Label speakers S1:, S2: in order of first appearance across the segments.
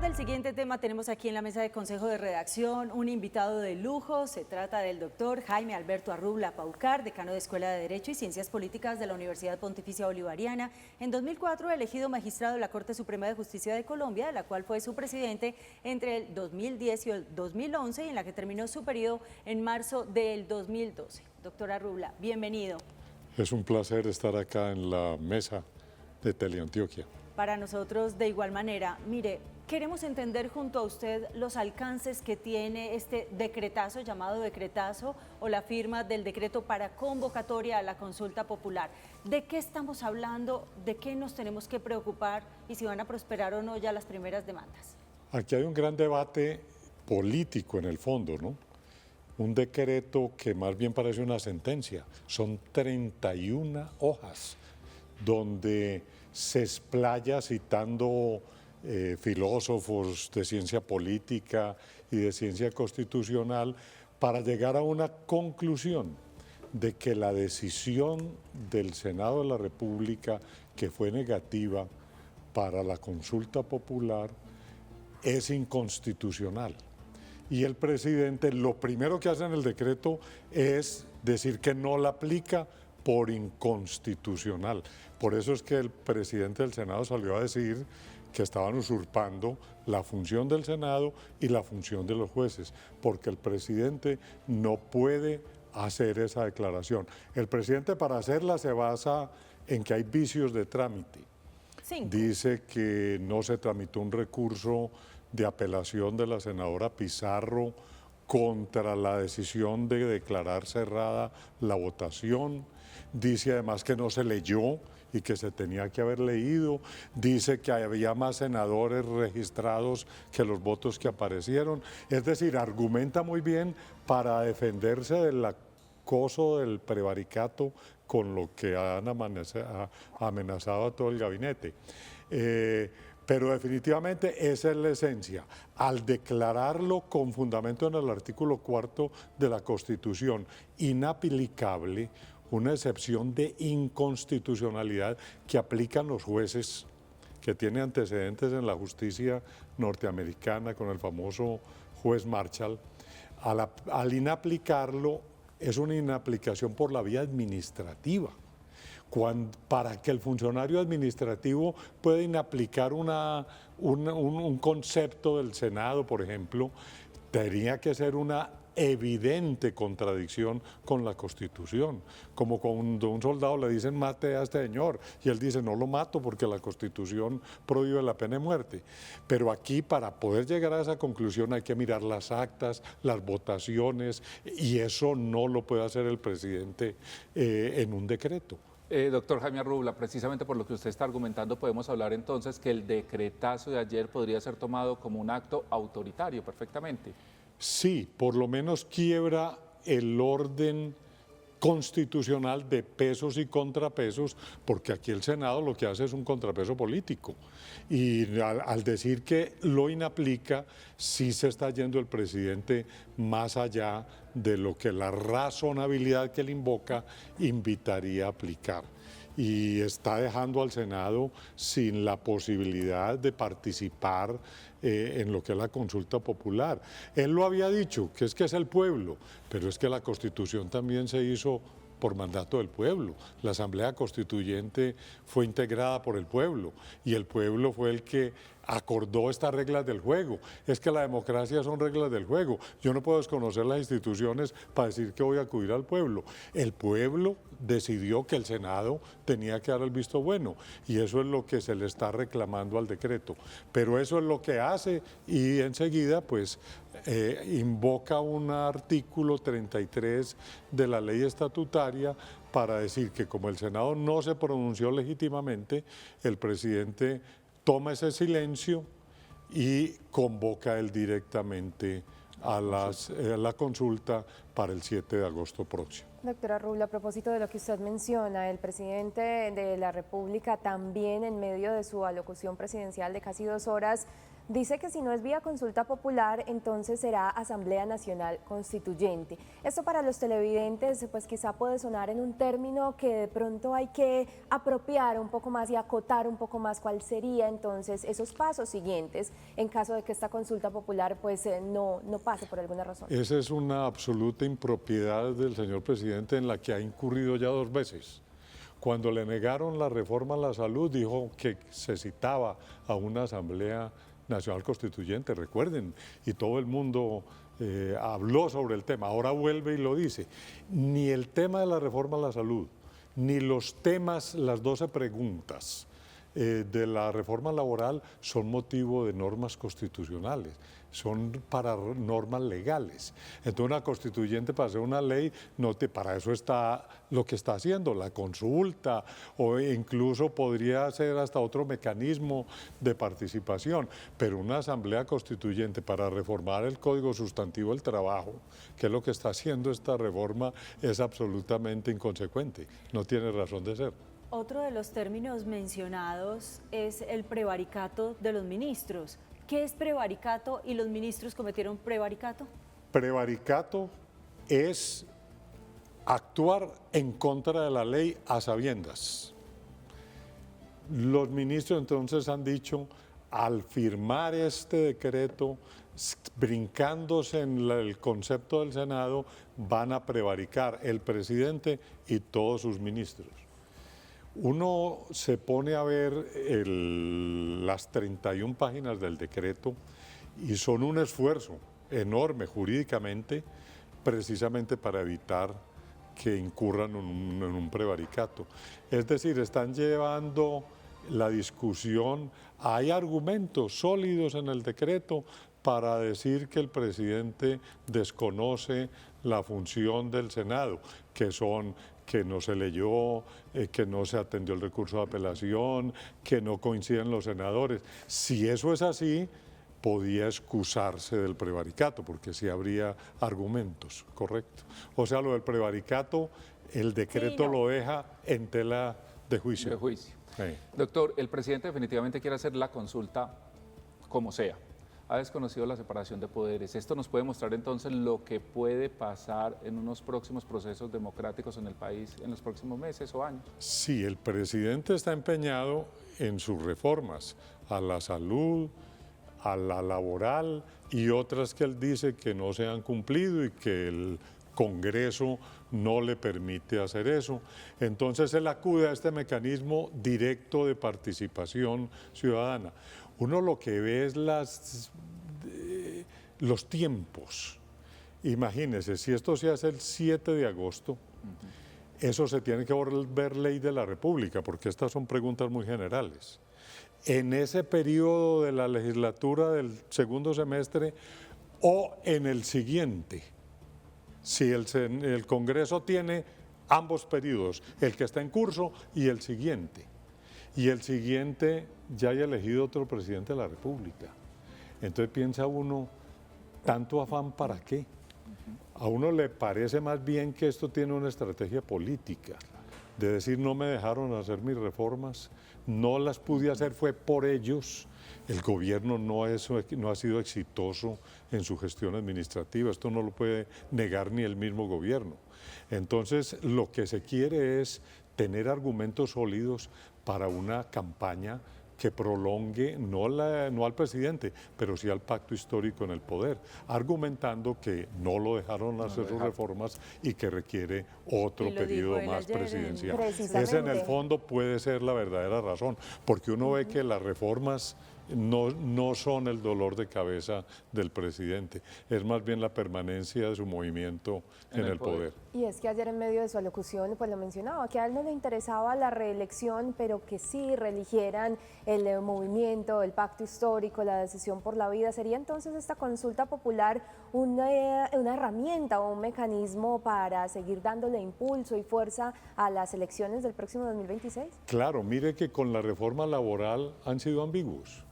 S1: del siguiente tema, tenemos aquí en la mesa de Consejo de Redacción un invitado de lujo. Se trata del doctor Jaime Alberto Arrubla Paucar, decano de Escuela de Derecho y Ciencias Políticas de la Universidad Pontificia Bolivariana. En 2004, elegido magistrado de la Corte Suprema de Justicia de Colombia, de la cual fue su presidente entre el 2010 y el 2011, y en la que terminó su periodo en marzo del 2012. Doctor Arrubla, bienvenido.
S2: Es un placer estar acá en la mesa de Teleantioquia.
S1: Para nosotros, de igual manera, mire, queremos entender junto a usted los alcances que tiene este decretazo, llamado decretazo, o la firma del decreto para convocatoria a la consulta popular. ¿De qué estamos hablando? ¿De qué nos tenemos que preocupar? Y si van a prosperar o no ya las primeras demandas.
S2: Aquí hay un gran debate político en el fondo, ¿no? Un decreto que más bien parece una sentencia. Son 31 hojas donde se explaya citando filósofos de ciencia política y de ciencia constitucional para llegar a una conclusión de que la decisión del Senado de la República, que fue negativa para la consulta popular, es inconstitucional. Y el presidente lo primero que hace en el decreto es decir que no la aplica por inconstitucional. Por eso es que el presidente del Senado salió a decir que estaban usurpando la función del Senado y la función de los jueces, porque el presidente no puede hacer esa declaración. El presidente, para hacerla, se basa en que hay vicios de trámite. Dice que no se tramitó un recurso de apelación de la senadora Pizarro contra la decisión de declarar cerrada la votación. Dice además que no se leyó y que se tenía que haber leído. Dice que había más senadores registrados que los votos que aparecieron. Es decir, argumenta muy bien para defenderse del acoso del prevaricato con lo que han amenazado a todo el gabinete. Pero definitivamente esa es la esencia. Al declararlo con fundamento en el artículo 4 de la Constitución inaplicable, una excepción de inconstitucionalidad que aplican los jueces, que tiene antecedentes en la justicia norteamericana con el famoso juez Marshall, al inaplicarlo es una inaplicación por la vía administrativa. Para que el funcionario administrativo pueda inaplicar un concepto del Senado, por ejemplo, tenía que ser una evidente contradicción con la Constitución, como cuando a un soldado le dicen mate a este señor y él dice no lo mato porque la Constitución prohíbe la pena de muerte. Pero aquí, para poder llegar a esa conclusión, hay que mirar las actas, las votaciones, y eso no lo puede hacer el presidente en un decreto.
S3: Doctor Jaime Arrubla, precisamente por lo que usted está argumentando, podemos hablar entonces que el decretazo de ayer podría ser tomado como un acto autoritario perfectamente.
S2: Sí, por lo menos quiebra el orden constitucional de pesos y contrapesos, porque aquí el Senado lo que hace es un contrapeso político. Y al decir que lo inaplica, sí se está yendo el presidente más allá de lo que la razonabilidad que él invoca invitaría a aplicar. Y está dejando al Senado sin la posibilidad de participar en lo que es la consulta popular. Él lo había dicho, que es el pueblo, pero es que la Constitución también se hizo por mandato del pueblo. La Asamblea Constituyente fue integrada por el pueblo y el pueblo fue el que acordó estas reglas del juego. Es que la democracia son reglas del juego. Yo no puedo desconocer las instituciones para decir que voy a acudir al pueblo. El pueblo decidió que el Senado tenía que dar el visto bueno y eso es lo que se le está reclamando al decreto. Pero eso es lo que hace y enseguida pues invoca un artículo 33 de la ley estatutaria para decir que como el Senado no se pronunció legítimamente, el presidente toma ese silencio y convoca él directamente a la consulta para el 7 de agosto próximo.
S4: Doctora Arrubla, a propósito de lo que usted menciona, el presidente de la República también en medio de su alocución presidencial de casi 2 horas Dice que si no es vía consulta popular, entonces será Asamblea Nacional Constituyente. Esto para los televidentes, pues quizá puede sonar en un término que de pronto hay que apropiar un poco más y acotar un poco más cuál sería entonces esos pasos siguientes en caso de que esta consulta popular pues no pase por alguna razón.
S2: Esa es una absoluta impropiedad del señor presidente en la que ha incurrido ya 2 veces. Cuando le negaron la reforma a la salud, dijo que se citaba a una Asamblea Nacional Constituyente, recuerden, y todo el mundo habló sobre el tema. Ahora vuelve y lo dice. Ni el tema de la reforma a la salud, ni los temas, las 12 preguntas de la reforma laboral son motivo de normas constitucionales, son para normas legales. Entonces una constituyente para hacer una ley, para eso está lo que está haciendo, la consulta, o incluso podría ser hasta otro mecanismo de participación, pero una asamblea constituyente para reformar el Código Sustantivo del Trabajo, que es lo que está haciendo esta reforma, es absolutamente inconsecuente, no tiene razón de ser.
S1: Otro de los términos mencionados es el prevaricato de los ministros. ¿Qué es prevaricato y los ministros cometieron prevaricato?
S2: Prevaricato es actuar en contra de la ley a sabiendas. Los ministros entonces han dicho, al firmar este decreto, brincándose en el concepto del Senado, van a prevaricar el presidente y todos sus ministros. Uno se pone a ver las 31 páginas del decreto y son un esfuerzo enorme jurídicamente, precisamente para evitar que incurran en un prevaricato. Es decir, están llevando la discusión, hay argumentos sólidos en el decreto para decir que el presidente desconoce la función del Senado, que son que no se leyó, que no se atendió el recurso de apelación, que no coinciden los senadores. Si eso es así, podía excusarse del prevaricato, porque sí habría argumentos, correcto. O sea, lo del prevaricato, el decreto
S1: Sí, no.
S2: lo deja en tela de juicio.
S3: De juicio.
S2: Sí.
S3: Doctor, el presidente definitivamente quiere hacer la consulta como sea. Ha desconocido la separación de poderes. Esto nos puede mostrar entonces lo que puede pasar en unos próximos procesos democráticos en el país en los próximos meses o años.
S2: Sí, el presidente está empeñado en sus reformas a la salud, a la laboral y otras que él dice que no se han cumplido y que el Congreso no le permite hacer eso. Entonces él acude a este mecanismo directo de participación ciudadana. Uno lo que ve es los tiempos. Imagínense, si esto se hace el 7 de agosto, eso se tiene que volver ley de la República, porque estas son preguntas muy generales. En ese periodo de la legislatura del segundo semestre o en el siguiente, si el Congreso tiene ambos periodos, el que está en curso y el siguiente ya haya elegido otro presidente de la República. Entonces piensa uno, ¿tanto afán para qué? A uno le parece más bien que esto tiene una estrategia política, de decir no me dejaron hacer mis reformas, no las pude hacer, fue por ellos. El gobierno no ha sido exitoso en su gestión administrativa, esto no lo puede negar ni el mismo gobierno. Entonces lo que se quiere es tener argumentos sólidos para una campaña que prolongue no al presidente, pero sí al pacto histórico en el poder, argumentando que no lo dejaron hacer sus reformas y que requiere otro
S1: Y lo
S2: periodo
S1: dijo él
S2: más
S1: ayer
S2: presidencial.
S4: Precisamente.
S2: Esa en el fondo puede ser la verdadera razón, porque uno ve que las reformas no son el dolor de cabeza del presidente, es más bien la permanencia de su movimiento en el poder.
S4: Y es que ayer en medio de su alocución pues lo mencionaba, que a él no le interesaba la reelección, pero que sí reeligieran el movimiento, el pacto histórico, la decisión por la vida. ¿Sería entonces esta consulta popular una herramienta o un mecanismo para seguir dándole impulso y fuerza a las elecciones del próximo 2026?
S2: Claro, mire que con la reforma laboral han sido ambiguos.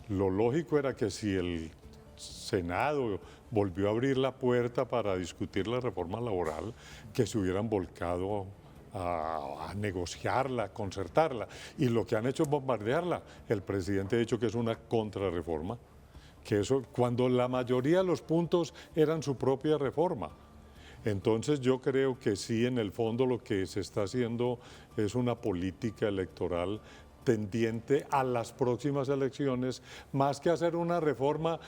S2: Lo lógico era que si el Senado volvió a abrir la puerta para discutir la reforma laboral, que se hubieran volcado a negociarla, a concertarla, y lo que han hecho es bombardearla. El presidente ha dicho que es una contrarreforma, que eso, cuando la mayoría de los puntos eran su propia reforma. Entonces yo creo que sí, en el fondo lo que se está haciendo es una política electoral tendiente a las próximas elecciones, más que hacer una reforma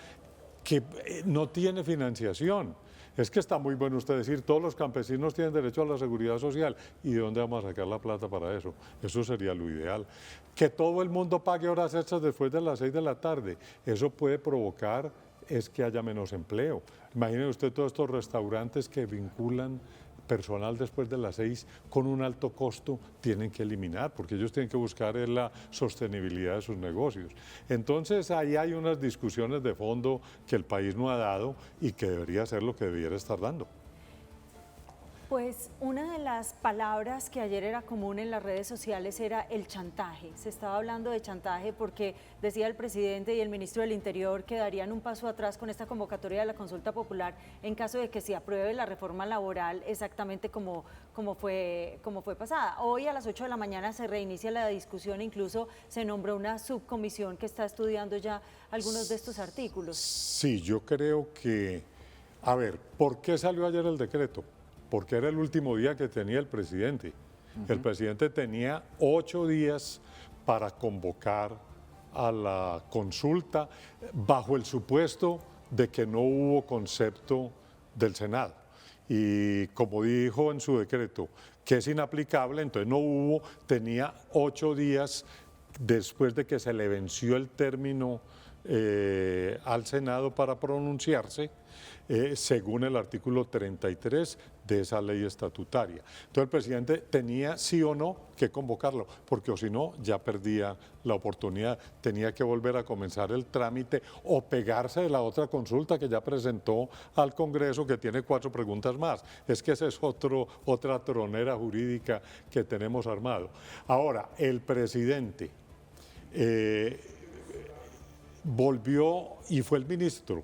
S2: que no tiene financiación. Es que está muy bueno usted decir, todos los campesinos tienen derecho a la seguridad social. ¿Y de dónde vamos a sacar la plata para eso? Eso sería lo ideal. Que todo el mundo pague horas extras después de las 6 de la tarde. Eso puede provocar es que haya menos empleo. Imagine usted todos estos restaurantes que vinculan personal después de las 6 con un alto costo, tienen que eliminar, porque ellos tienen que buscar la sostenibilidad de sus negocios. Entonces ahí hay unas discusiones de fondo que el país no ha dado y que debería ser lo que debiera estar dando.
S1: Pues una de las palabras que ayer era común en las redes sociales era el chantaje. Se estaba hablando de chantaje porque decía el presidente y el ministro del Interior que darían un paso atrás con esta convocatoria de la consulta popular en caso de que se apruebe la reforma laboral exactamente como fue pasada. Hoy a las 8 de la mañana se reinicia la discusión, incluso se nombró una subcomisión que está estudiando ya algunos de estos artículos.
S2: Sí, yo creo que, a ver, ¿por qué salió ayer el decreto? Porque era el último día que tenía el presidente. El presidente tenía 8 días para convocar a la consulta bajo el supuesto de que no hubo concepto del Senado. Y como dijo en su decreto, que es inaplicable, entonces no hubo, tenía 8 días después de que se le venció el término al Senado para pronunciarse, según el artículo 33 de esa ley estatutaria. Entonces el presidente tenía sí o no que convocarlo, porque o si no ya perdía la oportunidad, tenía que volver a comenzar el trámite o pegarse de la otra consulta que ya presentó al Congreso, que tiene 4 preguntas más. Es que esa es otra tronera jurídica que tenemos armado. Ahora, el presidente volvió y fue el ministro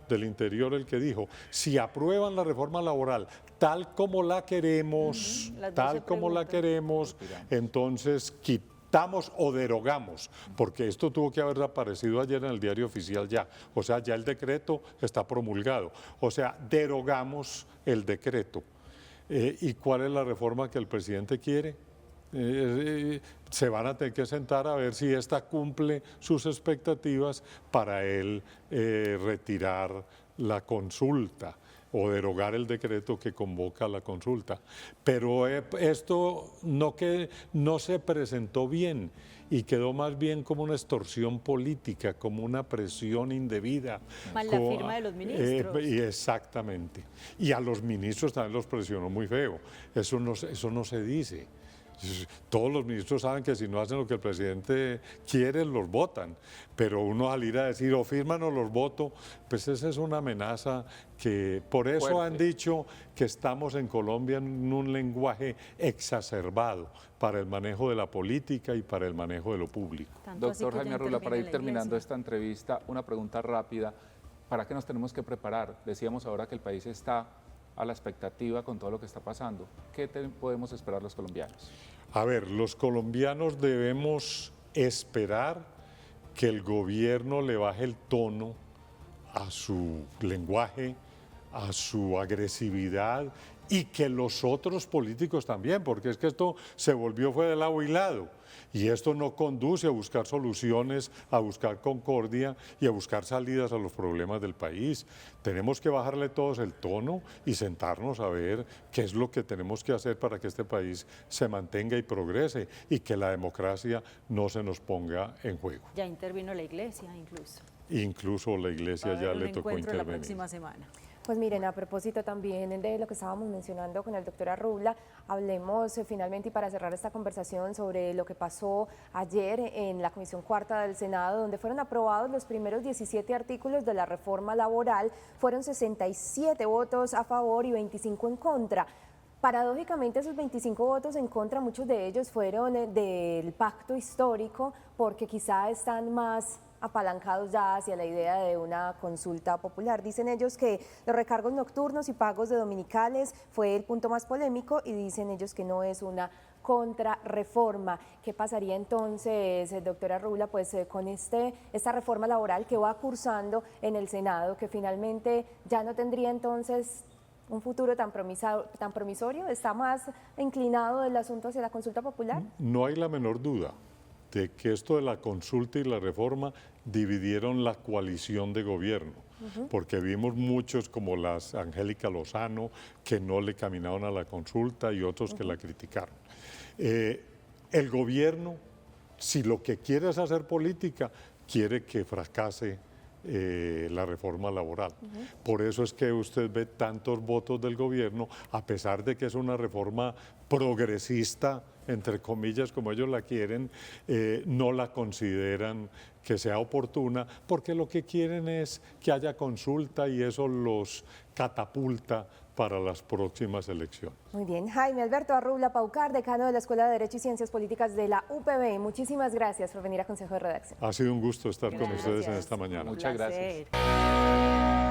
S2: del Interior el que dijo, si aprueban la reforma laboral tal como la queremos, entonces quitamos o derogamos, porque esto tuvo que haber aparecido ayer en el diario oficial ya, o sea, ya el decreto está promulgado, o sea, derogamos el decreto. ¿Y cuál es la reforma que el presidente quiere? Se van a tener que sentar a ver si esta cumple sus expectativas para él retirar la consulta o derogar el decreto que convoca la consulta. Pero esto no se presentó bien y quedó más bien como una extorsión política, como una presión indebida.
S1: Más la firma de los ministros.
S2: Exactamente. Y a los ministros también los presionó muy feo. Eso no se dice. Todos los ministros saben que si no hacen lo que el presidente quiere, los votan. Pero uno al ir a decir, o firman o los voto, pues esa es una amenaza que por eso fuerte. Han dicho que estamos en Colombia en un lenguaje exacerbado para el manejo de la política y para el manejo de lo público.
S3: Doctor Jaime Arrula, para ir terminando esta entrevista, una pregunta rápida. ¿Para qué nos tenemos que preparar? Decíamos ahora que el país está a la expectativa con todo lo que está pasando. ¿Qué podemos esperar los colombianos?
S2: A ver, los colombianos debemos esperar que el gobierno le baje el tono a su lenguaje, a su agresividad y que los otros políticos también, porque es que esto se volvió fue de lado y lado. Y esto no conduce a buscar soluciones, a buscar concordia y a buscar salidas a los problemas del país. Tenemos que bajarle todos el tono y sentarnos a ver qué es lo que tenemos que hacer para que este país se mantenga y progrese y que la democracia no se nos ponga en juego.
S1: Ya intervino la iglesia incluso.
S2: Incluso la iglesia ya le tocó intervenir.
S1: La próxima semana.
S4: Pues miren, a propósito también de lo que estábamos mencionando con el doctor Arrula, hablemos finalmente y para cerrar esta conversación sobre lo que pasó ayer en la Comisión Cuarta del Senado, donde fueron aprobados los primeros 17 artículos de la reforma laboral, fueron 67 votos a favor y 25 en contra. Paradójicamente esos 25 votos en contra, muchos de ellos fueron del pacto histórico, porque quizá están más apalancados ya hacia la idea de una consulta popular. Dicen ellos que los recargos nocturnos y pagos de dominicales fue el punto más polémico y dicen ellos que no es una contrarreforma. ¿Qué pasaría entonces, doctora Arrula, pues con esta reforma laboral que va cursando en el Senado, que finalmente ya no tendría entonces un futuro tan promisorio? ¿Está más inclinado el asunto hacia la consulta popular?
S2: No hay la menor duda de que esto de la consulta y la reforma dividieron la coalición de gobierno, porque vimos muchos como las Angélica Lozano que no le caminaron a la consulta y otros que la criticaron. El gobierno, si lo que quiere es hacer política, quiere que fracase la reforma laboral. Por eso es que usted ve tantos votos del gobierno, a pesar de que es una reforma progresista, entre comillas, como ellos la quieren, no la consideran que sea oportuna, porque lo que quieren es que haya consulta y eso los catapulta para las próximas elecciones.
S4: Muy bien. Jaime Alberto Arrula Paucar, decano de la Escuela de Derecho y Ciencias Políticas de la UPB. Muchísimas gracias por venir a Consejo de Redacción.
S2: Ha sido un gusto estar con ustedes en esta mañana.
S3: Muchas gracias.